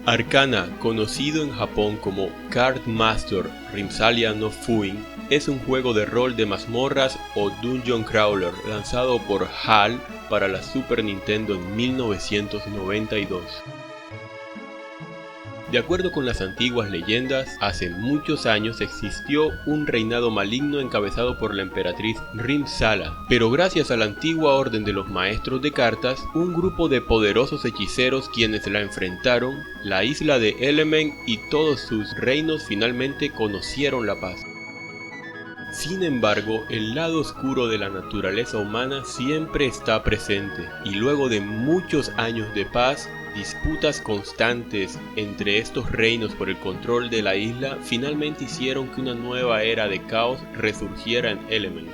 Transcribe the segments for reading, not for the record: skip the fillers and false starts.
Arcana, conocido en Japón como Card Master Rimsalia no Fuin, es un juego de rol de mazmorras o dungeon crawler lanzado por HAL para la Super Nintendo en 1992. De acuerdo con las antiguas leyendas, hace muchos años existió un reinado maligno encabezado por la emperatriz Rimsala, pero gracias a la antigua orden de los maestros de cartas, un grupo de poderosos hechiceros quienes la enfrentaron, la isla de Element y todos sus reinos finalmente conocieron la paz. Sin embargo, el lado oscuro de la naturaleza humana siempre está presente, y luego de muchos años de paz, disputas constantes entre estos reinos por el control de la isla finalmente hicieron que una nueva era de caos resurgiera en Element.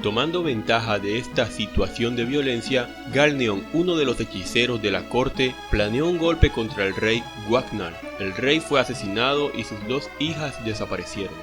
Tomando ventaja de esta situación de violencia, Galneon, uno de los hechiceros de la corte, planeó un golpe contra el rey Guagnar. El rey fue asesinado y sus dos hijas desaparecieron.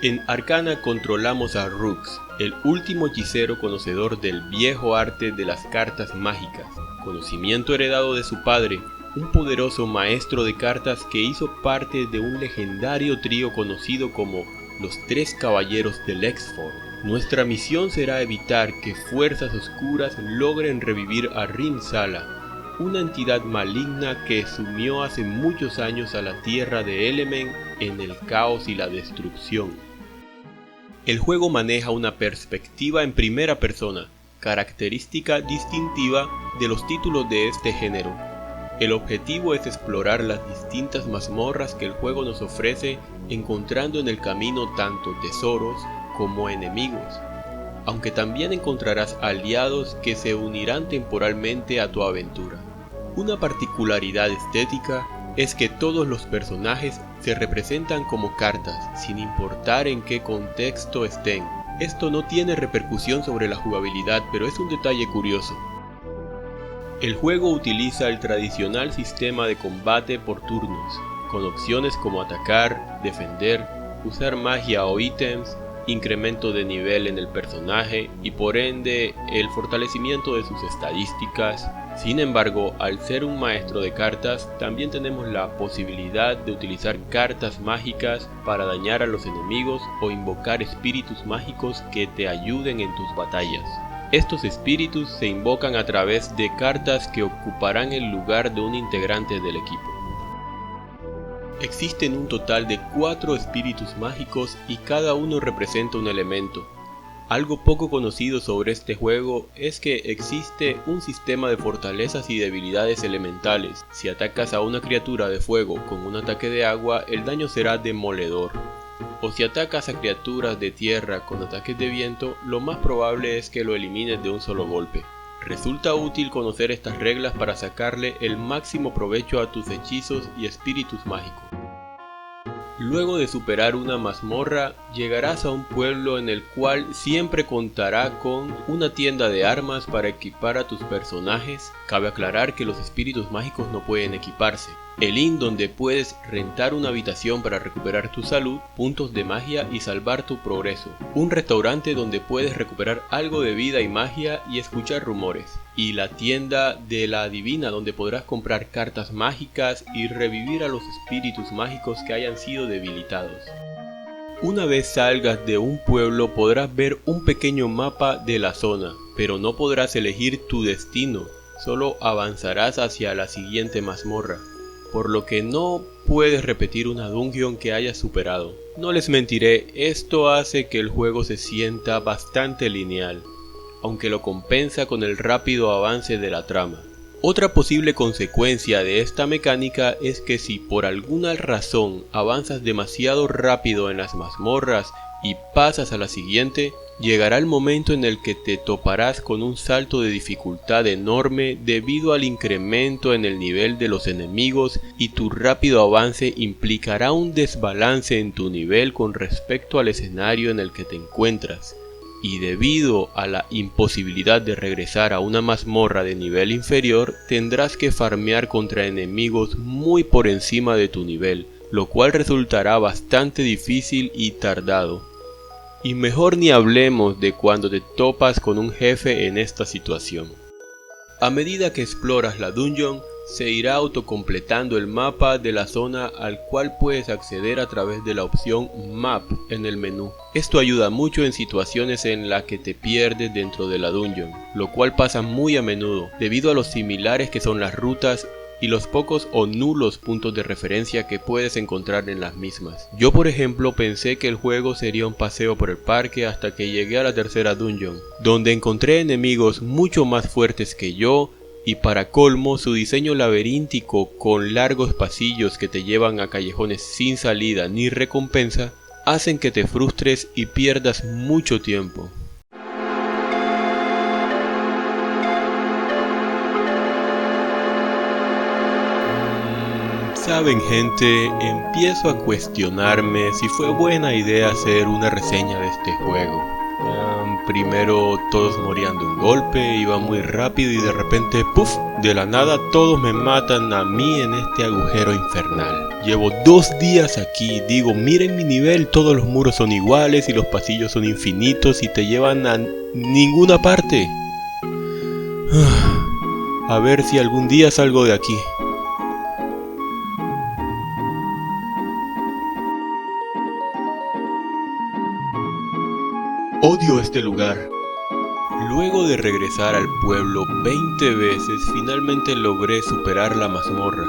En Arcana controlamos a Rux, el último hechicero conocedor del viejo arte de las cartas mágicas, conocimiento heredado de su padre, un poderoso maestro de cartas que hizo parte de un legendario trío conocido como los Tres Caballeros del Exford. Nuestra misión será evitar que fuerzas oscuras logren revivir a Rimsala, una entidad maligna que sumió hace muchos años a la tierra de Element en el caos y la destrucción. El juego maneja una perspectiva en primera persona, característica distintiva de los títulos de este género. El objetivo es explorar las distintas mazmorras que el juego nos ofrece, encontrando en el camino tanto tesoros como enemigos, aunque también encontrarás aliados que se unirán temporalmente a tu aventura. Una particularidad estética es que todos los personajes se representan como cartas, sin importar en qué contexto estén. Esto no tiene repercusión sobre la jugabilidad, pero es un detalle curioso. El juego utiliza el tradicional sistema de combate por turnos, con opciones como atacar, defender, usar magia o ítems, incremento de nivel en el personaje y por ende el fortalecimiento de sus estadísticas. Sin embargo, al ser un maestro de cartas, también tenemos la posibilidad de utilizar cartas mágicas para dañar a los enemigos o invocar espíritus mágicos que te ayuden en tus batallas. Estos espíritus se invocan a través de cartas que ocuparán el lugar de un integrante del equipo. Existen un total de 4 espíritus mágicos y cada uno representa un elemento. Algo poco conocido sobre este juego es que existe un sistema de fortalezas y debilidades elementales. Si atacas a una criatura de fuego con un ataque de agua, el daño será demoledor. O si atacas a criaturas de tierra con ataques de viento, lo más probable es que lo elimines de un solo golpe. Resulta útil conocer estas reglas para sacarle el máximo provecho a tus hechizos y espíritus mágicos. Luego de superar una mazmorra, llegarás a un pueblo en el cual siempre contará con una tienda de armas para equipar a tus personajes. Cabe aclarar que los espíritus mágicos no pueden equiparse. El inn donde puedes rentar una habitación para recuperar tu salud, puntos de magia y salvar tu progreso. Un restaurante donde puedes recuperar algo de vida y magia y escuchar rumores. Y la tienda de la adivina donde podrás comprar cartas mágicas y revivir a los espíritus mágicos que hayan sido debilitados. Una vez salgas de un pueblo podrás ver un pequeño mapa de la zona, pero no podrás elegir tu destino, solo avanzarás hacia la siguiente mazmorra, por lo que no puedes repetir una dungeon que hayas superado. No les mentiré, esto hace que el juego se sienta bastante lineal, aunque lo compensa con el rápido avance de la trama. Otra posible consecuencia de esta mecánica es que si por alguna razón avanzas demasiado rápido en las mazmorras y pasas a la siguiente, llegará el momento en el que te toparás con un salto de dificultad enorme debido al incremento en el nivel de los enemigos y tu rápido avance implicará un desbalance en tu nivel con respecto al escenario en el que te encuentras. Y debido a la imposibilidad de regresar a una mazmorra de nivel inferior, tendrás que farmear contra enemigos muy por encima de tu nivel, lo cual resultará bastante difícil y tardado. Y mejor ni hablemos de cuando te topas con un jefe en esta situación. A medida que exploras la dungeon, se irá autocompletando el mapa de la zona al cual puedes acceder a través de la opción Map en el menú. Esto ayuda mucho en situaciones en las que te pierdes dentro de la dungeon, lo cual pasa muy a menudo debido a lo similares que son las rutas y los pocos o nulos puntos de referencia que puedes encontrar en las mismas. Yo por ejemplo pensé que el juego sería un paseo por el parque hasta que llegué a la tercera dungeon, donde encontré enemigos mucho más fuertes que yo. Y para colmo, su diseño laberíntico con largos pasillos que te llevan a callejones sin salida ni recompensa, hacen que te frustres y pierdas mucho tiempo. Saben gente, empiezo a cuestionarme si fue buena idea hacer una reseña de este juego. Primero todos morían de un golpe, iba muy rápido y de repente, ¡puf!, de la nada todos me matan a mí en este agujero infernal. Llevo 2 días aquí, digo, miren mi nivel, todos los muros son iguales y los pasillos son infinitos y te llevan a ninguna parte. A ver si algún día salgo de aquí. Odio este lugar. Luego de regresar al pueblo 20 veces, finalmente logré superar la mazmorra.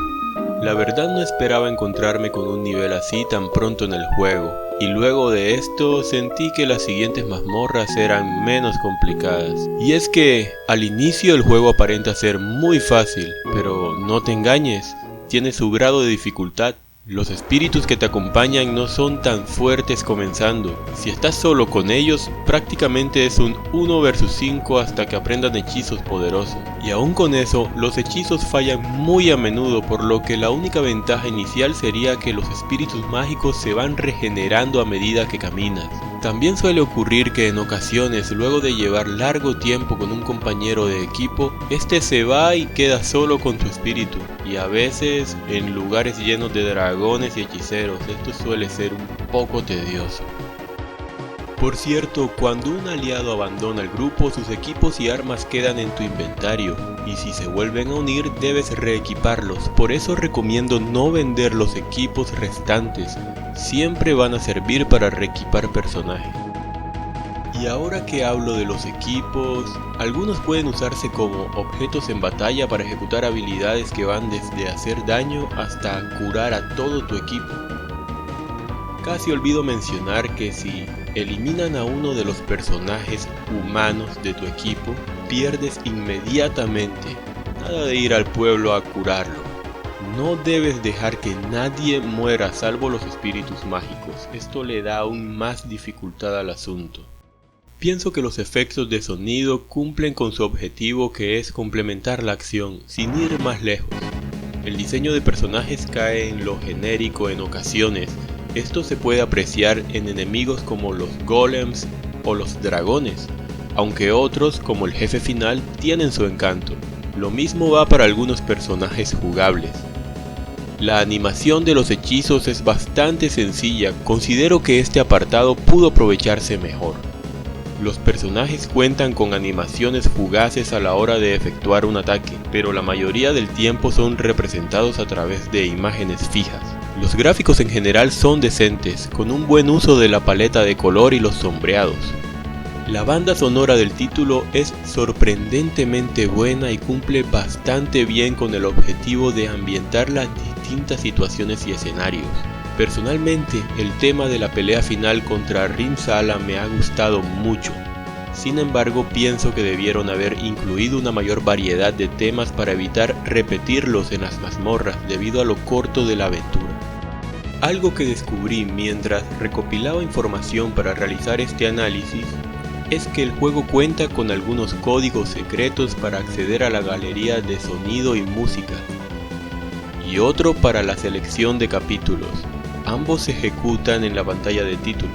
La verdad no esperaba encontrarme con un nivel así tan pronto en el juego, y luego de esto sentí que las siguientes mazmorras eran menos complicadas. Y es que al inicio el juego aparenta ser muy fácil, pero no te engañes, tiene su grado de dificultad. Los espíritus que te acompañan no son tan fuertes comenzando. Si estás solo con ellos, prácticamente es un 1 versus 5 hasta que aprendan hechizos poderosos. Y aún con eso, los hechizos fallan muy a menudo, por lo que la única ventaja inicial sería que los espíritus mágicos se van regenerando a medida que caminas. También suele ocurrir que en ocasiones, luego de llevar largo tiempo con un compañero de equipo, este se va y queda solo con tu espíritu. Y a veces en lugares llenos de dragones y hechiceros, esto suele ser un poco tedioso. Por cierto, cuando un aliado abandona el grupo, sus equipos y armas quedan en tu inventario, y si se vuelven a unir debes reequiparlos. Por eso recomiendo no vender los equipos restantes, siempre van a servir para reequipar personajes. Y ahora que hablo de los equipos, algunos pueden usarse como objetos en batalla para ejecutar habilidades que van desde hacer daño hasta curar a todo tu equipo. Casi olvido mencionar que si eliminan a uno de los personajes humanos de tu equipo, pierdes inmediatamente. Nada de ir al pueblo a curarlo. No debes dejar que nadie muera salvo los espíritus mágicos. Esto le da aún más dificultad al asunto. Pienso que los efectos de sonido cumplen con su objetivo, que es complementar la acción, sin ir más lejos. El diseño de personajes cae en lo genérico en ocasiones. Esto se puede apreciar en enemigos como los golems o los dragones, aunque otros, como el jefe final, tienen su encanto. Lo mismo va para algunos personajes jugables. La animación de los hechizos es bastante sencilla, considero que este apartado pudo aprovecharse mejor. Los personajes cuentan con animaciones fugaces a la hora de efectuar un ataque, pero la mayoría del tiempo son representados a través de imágenes fijas. Los gráficos en general son decentes, con un buen uso de la paleta de color y los sombreados. La banda sonora del título es sorprendentemente buena y cumple bastante bien con el objetivo de ambientar las distintas situaciones y escenarios. Personalmente, el tema de la pelea final contra Rim-Sala me ha gustado mucho. Sin embargo, pienso que debieron haber incluido una mayor variedad de temas para evitar repetirlos en las mazmorras debido a lo corto de la aventura. Algo que descubrí mientras recopilaba información para realizar este análisis es que el juego cuenta con algunos códigos secretos para acceder a la galería de sonido y música, y otro para la selección de capítulos. Ambos se ejecutan en la pantalla de título.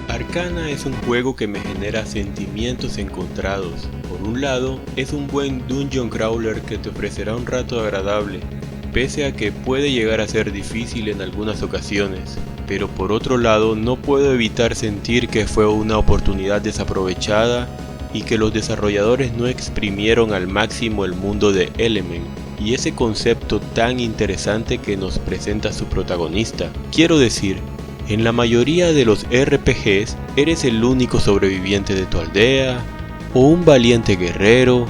Arcana es un juego que me genera sentimientos encontrados. Por un lado, es un buen dungeon crawler que te ofrecerá un rato agradable, pese a que puede llegar a ser difícil en algunas ocasiones. Pero por otro lado, no puedo evitar sentir que fue una oportunidad desaprovechada y que los desarrolladores no exprimieron al máximo el mundo de Element y ese concepto tan interesante que nos presenta su protagonista. Quiero decir, en la mayoría de los RPGs eres el único sobreviviente de tu aldea, o un valiente guerrero,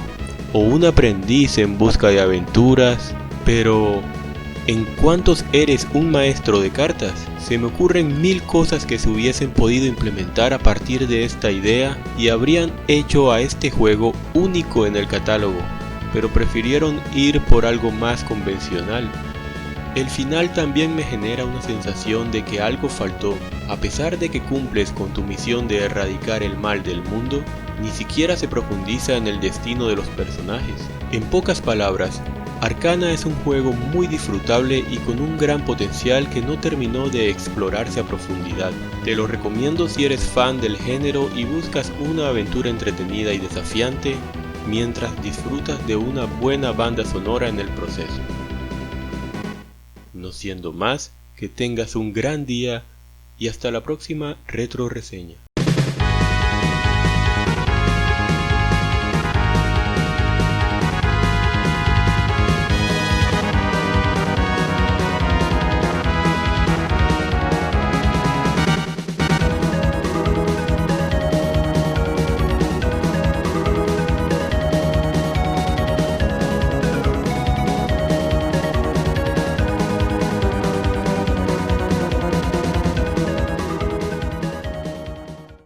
o un aprendiz en busca de aventuras, pero ¿en cuántos eres un maestro de cartas? Se me ocurren 1000 cosas que se hubiesen podido implementar a partir de esta idea y habrían hecho a este juego único en el catálogo, pero prefirieron ir por algo más convencional. El final también me genera una sensación de que algo faltó. A pesar de que cumples con tu misión de erradicar el mal del mundo, ni siquiera se profundiza en el destino de los personajes. En pocas palabras, Arcana es un juego muy disfrutable y con un gran potencial que no terminó de explorarse a profundidad. Te lo recomiendo si eres fan del género y buscas una aventura entretenida y desafiante, mientras disfrutas de una buena banda sonora en el proceso. No siendo más, que tengas un gran día y hasta la próxima retro reseña.